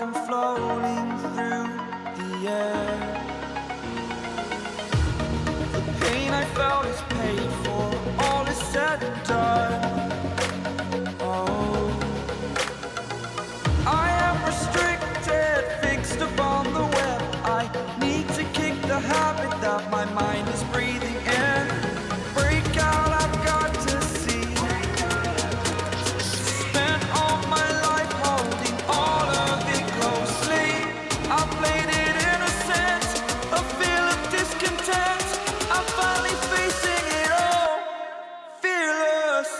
like I'm floating through the air. The pain I felt is paid for, all is said and done. Oh, I am restricted, fixed upon the web. I need to kick the habit that my mind is breathing in. Break out, I've got to see. Spent all my life holding all of it closely. I played it innocent, a feel of discontent. I'm finally facing it all, fearless.